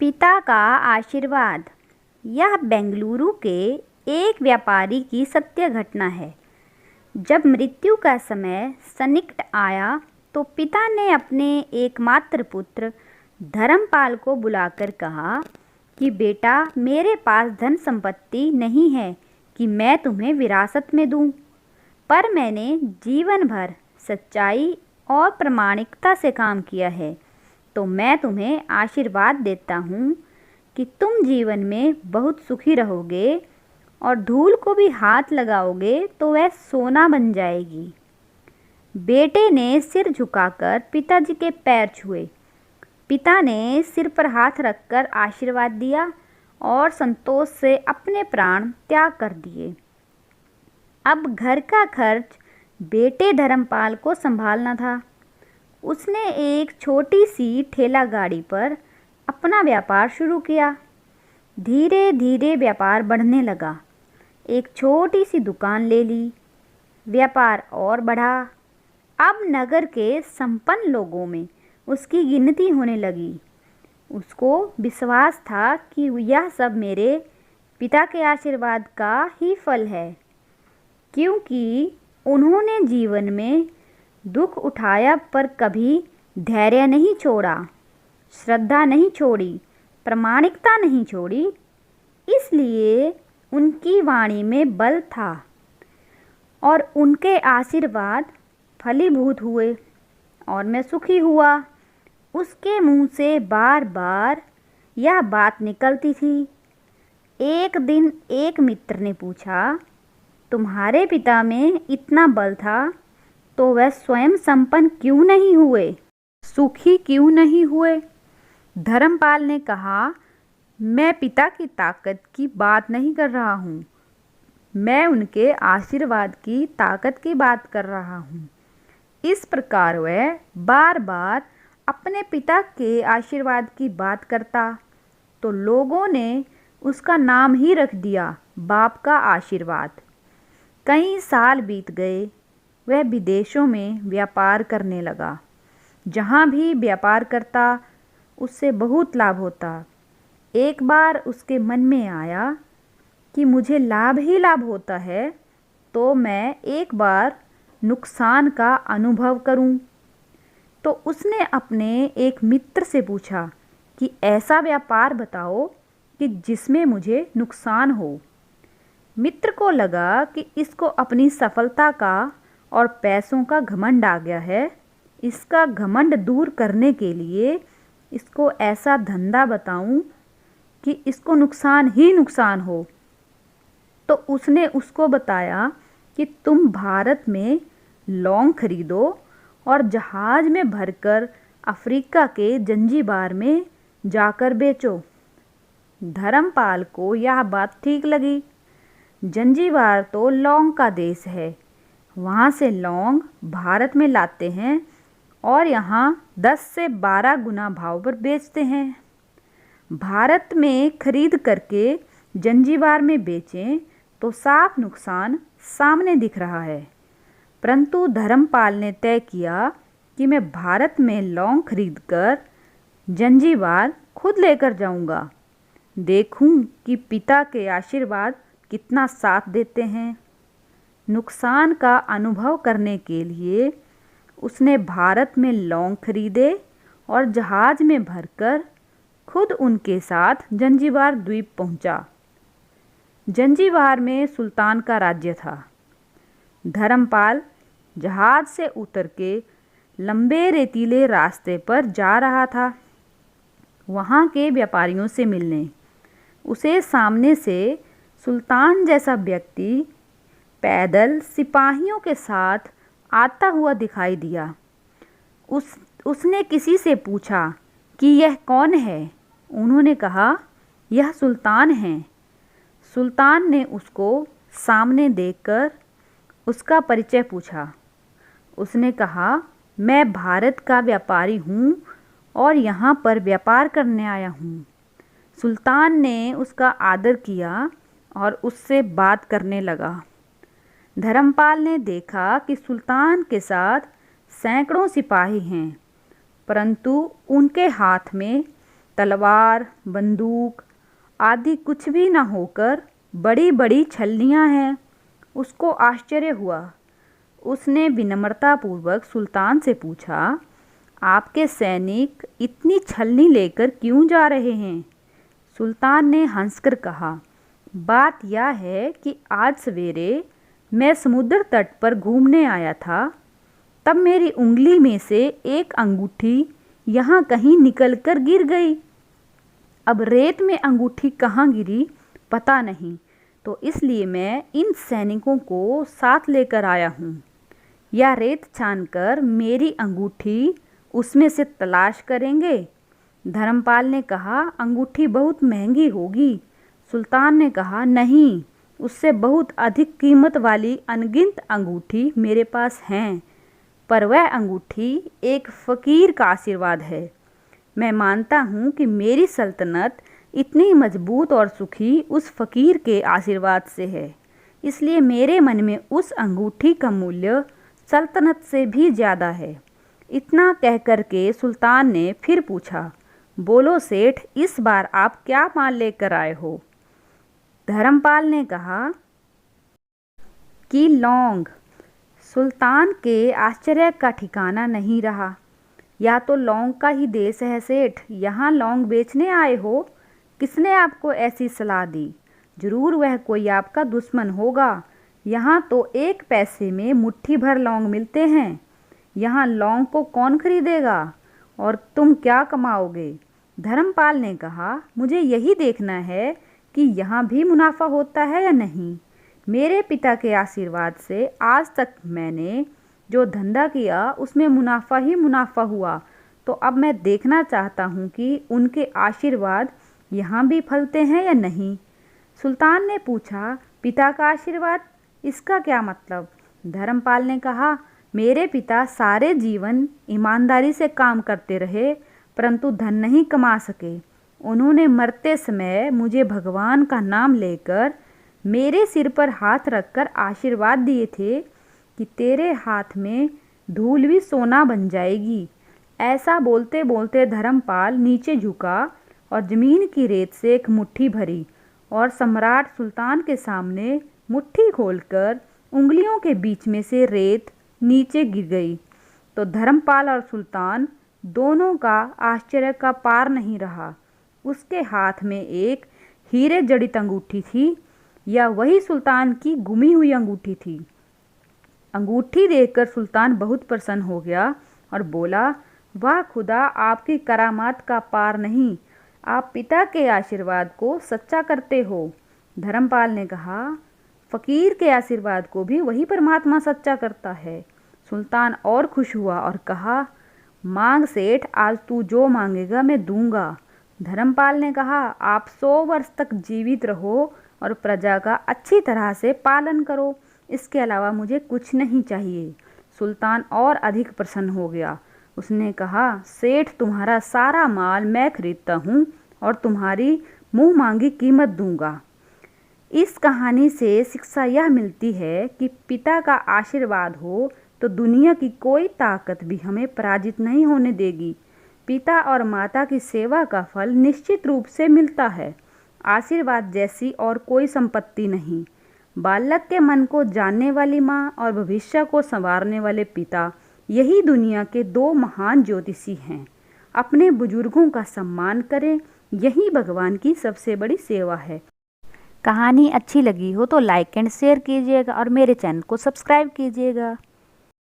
पिता का आशीर्वाद। यह बेंगलुरु के एक व्यापारी की सत्य घटना है। जब मृत्यु का समय सन्निकट आया तो पिता ने अपने एकमात्र पुत्र धर्मपाल को बुलाकर कहा कि बेटा, मेरे पास धन संपत्ति नहीं है कि मैं तुम्हें विरासत में दूं, पर मैंने जीवन भर सच्चाई और प्रामाणिकता से काम किया है, तो मैं तुम्हें आशीर्वाद देता हूँ कि तुम जीवन में बहुत सुखी रहोगे और धूल को भी हाथ लगाओगे तो वह सोना बन जाएगी। बेटे ने सिर झुकाकर पिताजी के पैर छुए। पिता ने सिर पर हाथ रखकर आशीर्वाद दिया और संतोष से अपने प्राण त्याग कर दिए। अब घर का खर्च बेटे धर्मपाल को संभालना था। उसने एक छोटी सी ठेला गाड़ी पर अपना व्यापार शुरू किया। धीरे धीरे व्यापार बढ़ने लगा। एक छोटी सी दुकान ले ली। व्यापार और बढ़ा। अब नगर के संपन्न लोगों में उसकी गिनती होने लगी। उसको विश्वास था कि यह सब मेरे पिता के आशीर्वाद का ही फल है, क्योंकि उन्होंने जीवन में दुख उठाया पर कभी धैर्य नहीं छोड़ा, श्रद्धा नहीं छोड़ी, प्रामाणिकता नहीं छोड़ी। इसलिए उनकी वाणी में बल था और उनके आशीर्वाद फलीभूत हुए और मैं सुखी हुआ। उसके मुंह से बार बार यह बात निकलती थी। एक दिन एक मित्र ने पूछा, तुम्हारे पिता में इतना बल था तो वह स्वयं संपन्न क्यों नहीं हुए, सुखी क्यों नहीं हुए? धर्मपाल ने कहा, मैं पिता की ताकत की बात नहीं कर रहा हूँ, मैं उनके आशीर्वाद की ताकत की बात कर रहा हूँ। इस प्रकार वह बार बार अपने पिता के आशीर्वाद की बात करता तो लोगों ने उसका नाम ही रख दिया बाप का आशीर्वाद। कई साल बीत गए। वह विदेशों में व्यापार करने लगा। जहाँ भी व्यापार करता उससे बहुत लाभ होता। एक बार उसके मन में आया कि मुझे लाभ ही लाभ होता है तो मैं एक बार नुकसान का अनुभव करूं। तो उसने अपने एक मित्र से पूछा कि ऐसा व्यापार बताओ कि जिसमें मुझे नुकसान हो। मित्र को लगा कि इसको अपनी सफलता का और पैसों का घमंड आ गया है। इसका घमंड दूर करने के लिए इसको ऐसा धंधा बताऊं कि इसको नुकसान ही नुकसान हो। तो उसने उसको बताया कि तुम भारत में लौंग खरीदो और जहाज में भरकर अफ्रीका के जंजीबार में जाकर बेचो। धर्मपाल को यह बात ठीक लगी। जंजीबार तो लौंग का देश है। वहाँ से लौंग भारत में लाते हैं और यहाँ 10 से 12 गुना भाव पर बेचते हैं। भारत में खरीद करके जंजीबार में बेचें तो साफ नुकसान सामने दिख रहा है। परंतु धर्मपाल ने तय किया कि मैं भारत में लौंग खरीदकर जंजीबार खुद लेकर जाऊंगा। देखूं कि पिता के आशीर्वाद कितना साथ देते हैं। नुकसान का अनुभव करने के लिए उसने भारत में लौंग खरीदे और जहाज में भरकर खुद उनके साथ जंजीबार द्वीप पहुंचा। जंजीबार में सुल्तान का राज्य था। धर्मपाल जहाज से उतर के लंबे रेतीले रास्ते पर जा रहा था वहाँ के व्यापारियों से मिलने। उसे सामने से सुल्तान जैसा व्यक्ति पैदल सिपाहियों के साथ आता हुआ दिखाई दिया। उसने किसी से पूछा कि यह कौन है। उन्होंने कहा, यह सुल्तान हैं। सुल्तान ने उसको सामने देखकर उसका परिचय पूछा। उसने कहा, मैं भारत का व्यापारी हूँ और यहाँ पर व्यापार करने आया हूँ। सुल्तान ने उसका आदर किया और उससे बात करने लगा। धर्मपाल ने देखा कि सुल्तान के साथ सैकड़ों सिपाही हैं, परंतु उनके हाथ में तलवार, बंदूक आदि कुछ भी न होकर बड़ी बड़ी छलनियाँ हैं। उसको आश्चर्य हुआ। उसने विनम्रतापूर्वक सुल्तान से पूछा, आपके सैनिक इतनी छलनी लेकर क्यों जा रहे हैं? सुल्तान ने हंसकर कहा, बात यह है कि आज सवेरे मैं समुद्र तट पर घूमने आया था, तब मेरी उंगली में से एक अंगूठी यहाँ कहीं निकलकर गिर गई। अब रेत में अंगूठी कहाँ गिरी पता नहीं, तो इसलिए मैं इन सैनिकों को साथ लेकर आया हूँ। या रेत छानकर मेरी अंगूठी उसमें से तलाश करेंगे? धर्मपाल ने कहा, अंगूठी बहुत महंगी होगी। सुल्तान ने कहा, नहीं, उससे बहुत अधिक कीमत वाली अनगिनत अंगूठी मेरे पास हैं, पर वह अंगूठी एक फ़कीर का आशीर्वाद है। मैं मानता हूँ कि मेरी सल्तनत इतनी मजबूत और सुखी उस फ़कीर के आशीर्वाद से है, इसलिए मेरे मन में उस अंगूठी का मूल्य सल्तनत से भी ज़्यादा है। इतना कह कर के सुल्तान ने फिर पूछा, बोलो सेठ, इस बार आप क्या माल लेकर आए हो? धर्मपाल ने कहा कि लौंग। सुल्तान के आश्चर्य का ठिकाना नहीं रहा। या तो लौंग का ही देश है सेठ, यहाँ लौंग बेचने आए हो? किसने आपको ऐसी सलाह दी? जरूर वह कोई आपका दुश्मन होगा। यहाँ तो 1 पैसे में मुट्ठी भर लौंग मिलते हैं। यहाँ लौंग को कौन खरीदेगा और तुम क्या कमाओगे? धर्मपाल ने कहा, मुझे यही देखना है कि यहाँ भी मुनाफा होता है या नहीं। मेरे पिता के आशीर्वाद से आज तक मैंने जो धंधा किया उसमें मुनाफा ही मुनाफा हुआ, तो अब मैं देखना चाहता हूँ कि उनके आशीर्वाद यहाँ भी फलते हैं या नहीं। सुल्तान ने पूछा, पिता का आशीर्वाद, इसका क्या मतलब? धर्मपाल ने कहा, मेरे पिता सारे जीवन ईमानदारी से काम करते रहे, परंतु धन नहीं कमा सके। उन्होंने मरते समय मुझे भगवान का नाम लेकर मेरे सिर पर हाथ रखकर आशीर्वाद दिए थे कि तेरे हाथ में धूल भी सोना बन जाएगी। ऐसा बोलते बोलते धर्मपाल नीचे झुका और ज़मीन की रेत से एक मुट्ठी भरी और सम्राट सुल्तान के सामने मुट्ठी खोलकर उंगलियों के बीच में से रेत नीचे गिर गई। तो धर्मपाल और सुल्तान दोनों का आश्चर्य का पार नहीं रहा। उसके हाथ में एक हीरे जड़ित अंगूठी थी, या वही सुल्तान की गुमी हुई अंगूठी थी। अंगूठी देखकर सुल्तान बहुत प्रसन्न हो गया और बोला, वाह खुदा, आपकी करामात का पार नहीं, आप पिता के आशीर्वाद को सच्चा करते हो। धर्मपाल ने कहा, फ़कीर के आशीर्वाद को भी वही परमात्मा सच्चा करता है। सुल्तान और खुश हुआ और कहा, मांग सेठ, आज तू जो मांगेगा मैं दूंगा। धर्मपाल ने कहा, आप 100 वर्ष तक जीवित रहो और प्रजा का अच्छी तरह से पालन करो, इसके अलावा मुझे कुछ नहीं चाहिए। सुल्तान और अधिक प्रसन्न हो गया। उसने कहा, सेठ, तुम्हारा सारा माल मैं खरीदता हूँ और तुम्हारी मुँह मांगी कीमत दूंगा। इस कहानी से शिक्षा यह मिलती है कि पिता का आशीर्वाद हो तो दुनिया की कोई ताकत भी हमें पराजित नहीं होने देगी। पिता और माता की सेवा का फल निश्चित रूप से मिलता है। आशीर्वाद जैसी और कोई संपत्ति नहीं। बालक के मन को जानने वाली माँ और भविष्य को संवारने वाले पिता, यही दुनिया के 2 महान ज्योतिषी हैं। अपने बुजुर्गों का सम्मान करें, यही भगवान की सबसे बड़ी सेवा है। कहानी अच्छी लगी हो तो लाइक एंड शेयर कीजिएगा और मेरे चैनल को सब्सक्राइब कीजिएगा।